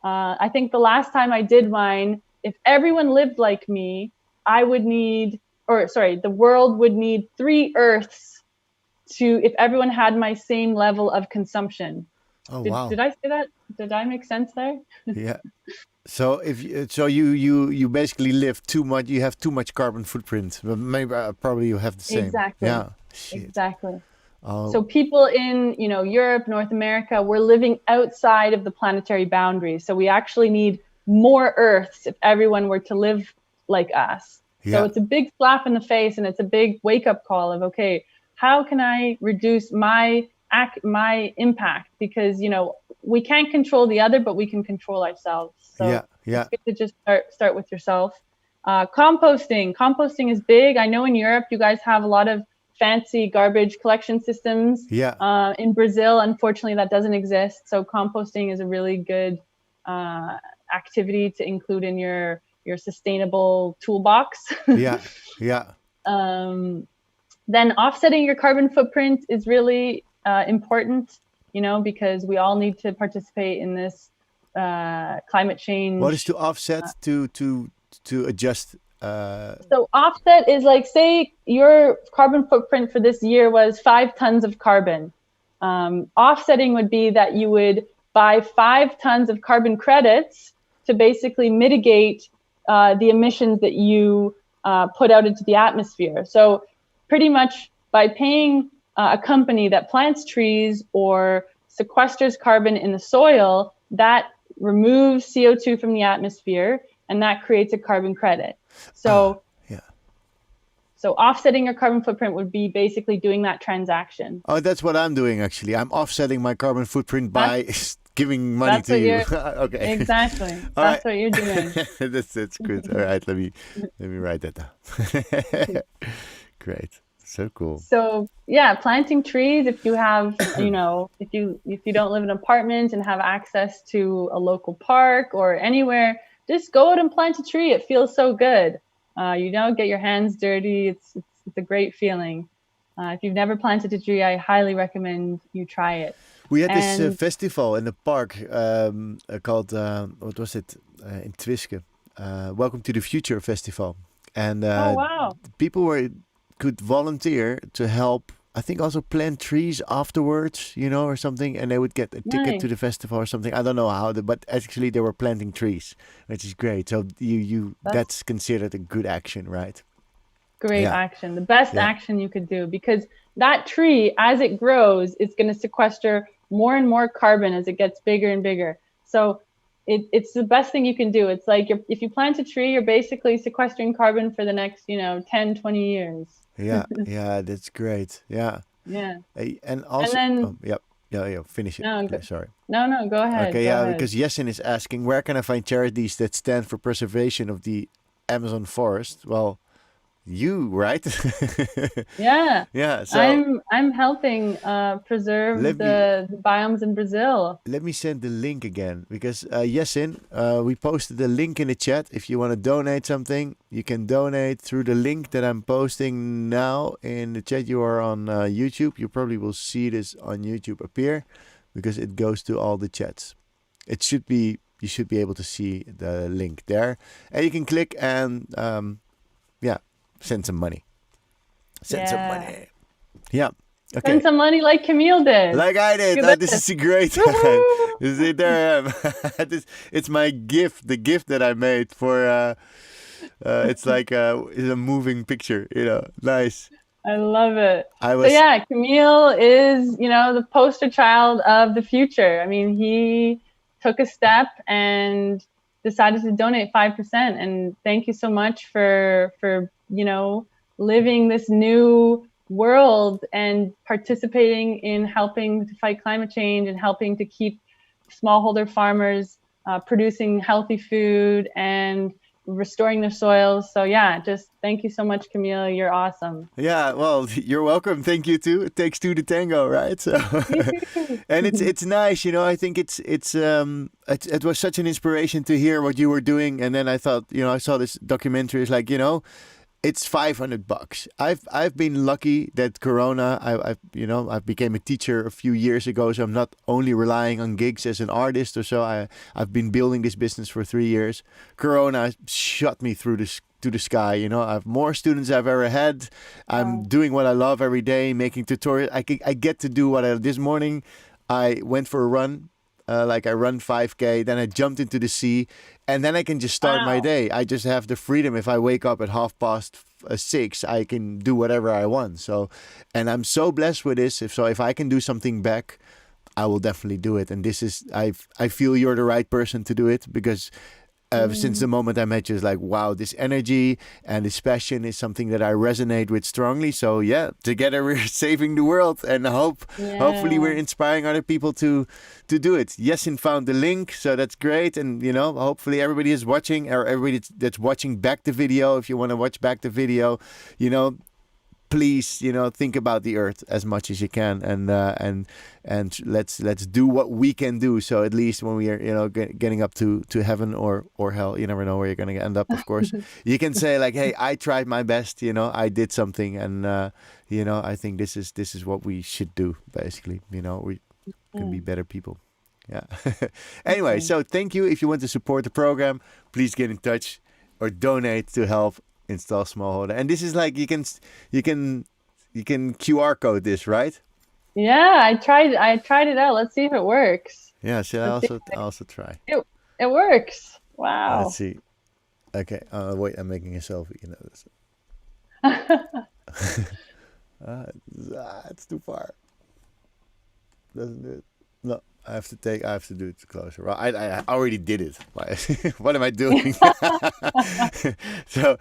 I think the last time I did mine, if everyone lived like me, the world would need 3 Earths if everyone had my same level of consumption. Oh wow. Did I say that? Did I make sense there? Yeah. So you basically live too much. You have too much carbon footprint. But maybe probably you have the same. Exactly. Yeah. Shit. Exactly. Oh. So people in, Europe, North America, we're living outside of the planetary boundaries. So we actually need more Earths if everyone were to live like us. Yeah. So it's a big slap in the face, and it's a big wake-up call of, okay, how can I reduce my impact? Because, we can't control the other, but we can control ourselves. So it's good to just start with yourself. Composting is big. I know in Europe, you guys have a lot of fancy garbage collection systems. Yeah. In Brazil, unfortunately, that doesn't exist. So composting is a really good activity to include in your sustainable toolbox. Yeah. Yeah. Then offsetting your carbon footprint is really important, because we all need to participate in this climate change. What is to offset to adjust? So offset is like, say your carbon footprint for this year was 5 tons of carbon. Offsetting would be that you would buy 5 tons of carbon credits to basically mitigate the emissions that you put out into the atmosphere. So pretty much by paying a company that plants trees or sequesters carbon in the soil, that removes CO2 from the atmosphere, and that creates a carbon credit. So so offsetting your carbon footprint would be basically doing that transaction. Oh, that's what I'm doing actually. I'm offsetting my carbon footprint by giving money to you. Okay. Exactly. That's what you're doing. That's good. All right, let me write that down. Great. So cool. So planting trees. If you have, if you don't live in an apartment and have access to a local park or anywhere, just go out and plant a tree. It feels so good. Get your hands dirty. It's a great feeling. If you've never planted a tree, I highly recommend you try it. We had this festival in the park called, what was it, in Twiske? Welcome to the Future Festival. And people could volunteer to help, I think also plant trees afterwards, or something, and they would get a ticket to the festival or something. I don't know how, but actually they were planting trees, which is great. So that's considered a good action, right? Great action. The best action you could do, because that tree, as it grows, it's going to sequester more and more carbon as it gets bigger and bigger. So it's the best thing you can do. It's like if you plant a tree, you're basically sequestering carbon for the next, 10, 20 years. Yeah, that's great. Yeah. And also, finish it. No, sorry. No, go ahead. Okay, because Yesin is asking, where can I find charities that stand for preservation of the Amazon forest? Well, you, right? Yeah. So I'm helping preserve the biomes in Brazil. Let me send the link again, because Yesin, we posted the link in the chat. If you want to donate something, you can donate through the link that I'm posting now in the chat. You are on YouTube. You probably will see this on YouTube appear, because it goes to all the chats. You should be able to see the link there, and you can click and send some money. Send some money. Yeah. Okay. Send some money like Camiel did. Like I did. This is great. There I am. It's my gift. The gift that I made for. It's like it's a moving picture. Nice. I love it. Camiel is the poster child of the future. I mean, he took a step and decided to donate 5%. And thank you so much for living this new world and participating in helping to fight climate change and helping to keep smallholder farmers producing healthy food and restoring their soils. So just thank you so much, Camiel. You're awesome. Yeah, well, you're welcome. Thank you too. It takes two to tango, right? So, and it's nice, I think it was such an inspiration to hear what you were doing. And then I thought, I saw this documentary. It's like, It's $500. I've been lucky that Corona. I became a teacher a few years ago, so I'm not only relying on gigs as an artist or so. I've been building this business for 3 years. Corona shot me through to the sky. I have more students I've ever had. I'm doing what I love every day, making tutorials. I get to do this morning. I went for a run. I run 5K, then I jumped into the sea, and then I can just start my day. I just have the freedom. If I wake up at 6:30, I can do whatever I want. So, and I'm so blessed with this. If I can do something back, I will definitely do it. And I feel you're the right person to do it, because since the moment I met you, it's like, wow, this energy and this passion is something that I resonate with strongly. So yeah, together we're saving the world, and hopefully we're inspiring other people to do it. Jessin found the link, so that's great. And hopefully everybody is watching, or everybody that's watching back the video. If you want to watch back the video, please, think about the earth as much as you can, and let's do what we can do. So at least when we are, getting up to heaven or hell, you never know where you're going to end up. Of course, you can say like, "Hey, I tried my best. I did something," and I think this is what we should do. Basically, we can be better people. Yeah. Anyway, so thank you. If you want to support the program, please get in touch or donate to help install smallholder. And this is like you can QR code this, right? Yeah, I tried it out. Let's see if it works. Yeah, should I also try? It works. Wow. Let's see. Okay. Wait, I'm making a selfie. This. It's too far. Doesn't do it. No, I have to do it closer. Well, I already did it. What am I doing? So,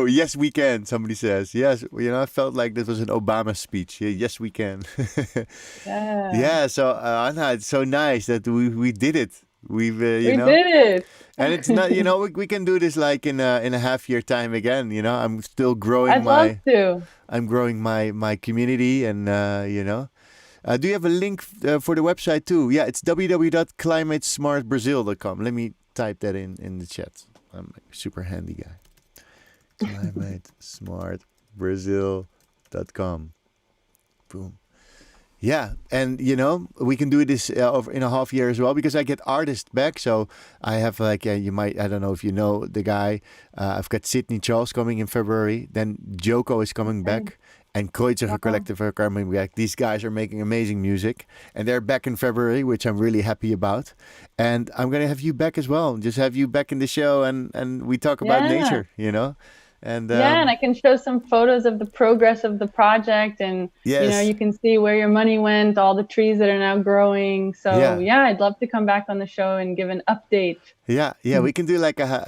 yes, we can. Somebody says, yes. I felt like this was an Obama speech. Yeah, yes, we can. Yeah. Yeah. So, Anna, it's so nice that we did it. We did it. And it's not, we can do this like in a half year time again. I'm still growing I'd love to. I'm growing my community, and do you have a link for the website too? Yeah, it's www.climatesmartbrazil.com. Let me type that in the chat. I'm a super handy guy. climatesmartbrazil.com. Boom. Yeah, and we can do this in a half year as well, because I get artists back. So I have I don't know if you know the guy. I've got Sydney Charles coming in February. Then Joko is coming back. And Kreuziger Collective are coming back. These guys are making amazing music, and they're back in February, which I'm really happy about. And I'm gonna have you back as well. Just have you back in the show, and we talk about nature, And and I can show some photos of the progress of the project, and you can see where your money went, all the trees that are now growing. So I'd love to come back on the show and give an update. Yeah, we can do like a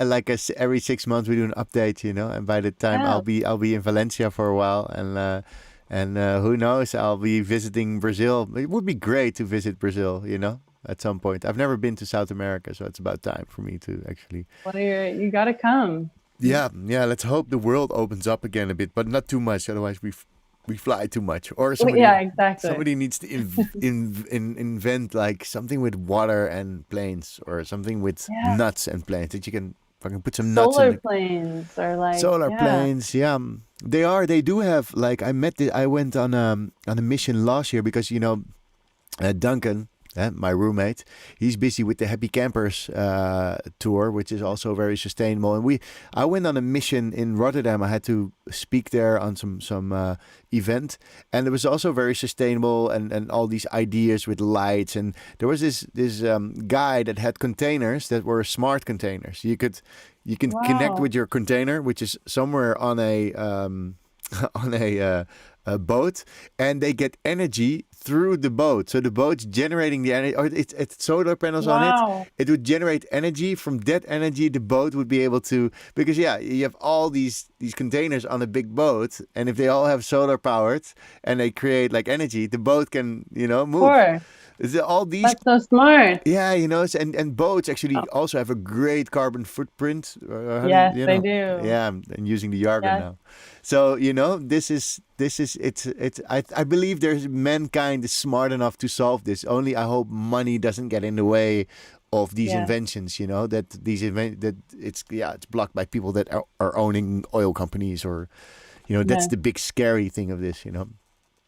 every 6 months we do an update, and by the time I'll be in Valencia for a while, and who knows, I'll be visiting Brazil. It would be great to visit Brazil, at some point. I've never been to South America, so it's about time for me to actually. Well, you gotta come. Yeah. Let's hope the world opens up again a bit, but not too much. Otherwise, we fly too much. Or somebody needs to invent like something with water and planes, or something with nuts and planes that you can fucking put some nuts. Solar planes, or like solar planes. Yeah, they do have like I went on a mission last year because Duncan. My roommate, he's busy with the Happy Campers tour, which is also very sustainable. And I went on a mission in Rotterdam. I had to speak there on some event, and it was also very sustainable, and all these ideas with lights. And there was this guy that had containers that were smart containers. You can connect with your container, which is somewhere on a boat, and they get energy through the boat. So the boat's generating the energy, or it's solar panels on it. It would generate energy. From that energy, the boat would be able to, because you have all these containers on a big boat, and if they all have solar powered and they create like energy, the boat can move. Sure. All these. That's so smart. Yeah, and boats actually also have a great carbon footprint. Yes, they do. Yeah, I'm using the jargon now. So this is I believe there's mankind is smart enough to solve this. Only I hope money doesn't get in the way of these Yeah. inventions, you know, that it's blocked by people that are owning oil companies, or, you know, that's Yeah. the big scary thing of this, you know.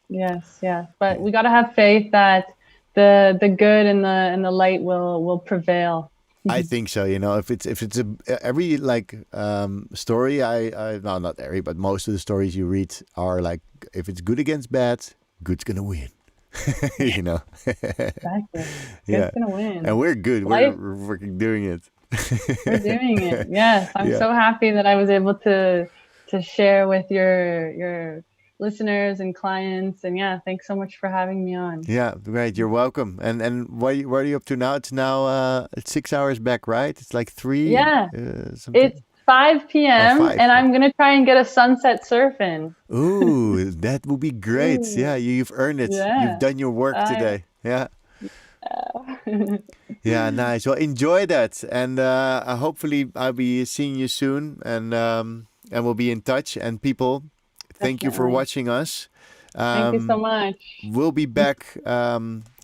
Yes, yes. But we got to have faith that the good and the light will prevail. I think so, you know. If it's every like story, I no, not every, but most of the stories you read are like, if it's good against bad, good's gonna win. You know. Exactly. Yeah, Good's gonna win. and we're good. Life, We're working doing it. we're doing it. Yes, I'm Yeah. so happy that I was able to share with your listeners and clients. And yeah, thanks so much for having me on. Yeah, great. You're welcome. And what are you up to now? It's now it's 6 hours back, right? It's like three Yeah, something. it's 5 Oh, p.m. five. and I'm gonna try and get a sunset surf in. Ooh, that would be great. Ooh, Yeah, you've earned it. You've yeah. done your work I today. Yeah. Yeah, nice. Well, enjoy that, and hopefully I'll be seeing you soon, and we'll be in touch. And people, thank you for Definitely. watching us. Thank you so Um, much. we'll be back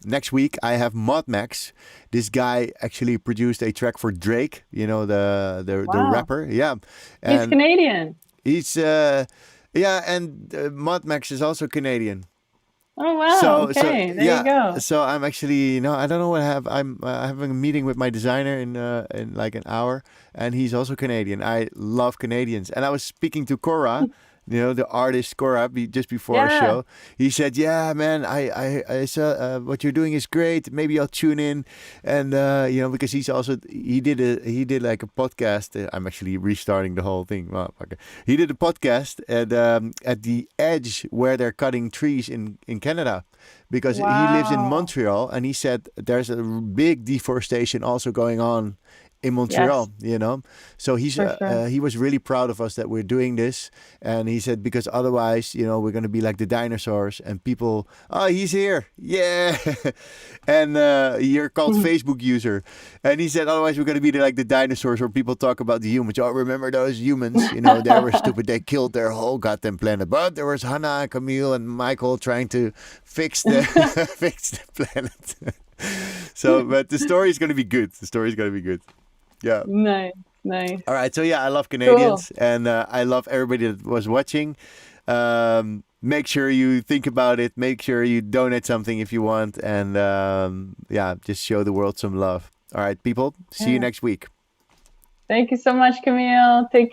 next week. I have Modmax. This guy actually produced a track for Drake. You know, the Wow. rapper. Yeah, He's and Canadian. he's yeah, and Modmax is also Canadian. Oh, wow. So Okay. There you yeah, go. so I'm actually, I don't know what I have. I'm having a meeting with my designer in like an hour, and he's also Canadian. I love Canadians, and I was speaking to Cora, you know, the artist Cora, just before our Yeah. show. He said, "Yeah, man, I saw what you're doing is great. Maybe I'll tune in," and you know, because he did like a podcast. I'm actually restarting the whole thing. Well, okay. He did a podcast at the edge where they're cutting trees in Canada, because he lives in Wow. Montreal, and he said there's a big deforestation also going on in Yes, Montreal, you know. So for sure. he was really proud of us that we're doing this, and he said, because otherwise, you know, we're gonna be like the dinosaurs, and people, oh, he's here, yeah, and you're called Facebook user, and he said, otherwise we're gonna be like the dinosaurs, where people talk about the humans. Oh, remember those humans? You know, they were stupid. They killed their whole goddamn planet. But there was Hannah, Camille, and Michael trying to fix the fix the planet. So, but the story is gonna be good. The story is gonna be good. Yeah. Nice, nice. All right. So yeah, I love Cool. Canadians, and I love everybody that was watching. Make sure you think about it. Make sure you donate something if you want, and yeah, just show the world some love. All right, people. See you Yeah. next week. Thank you so much, Camille. Take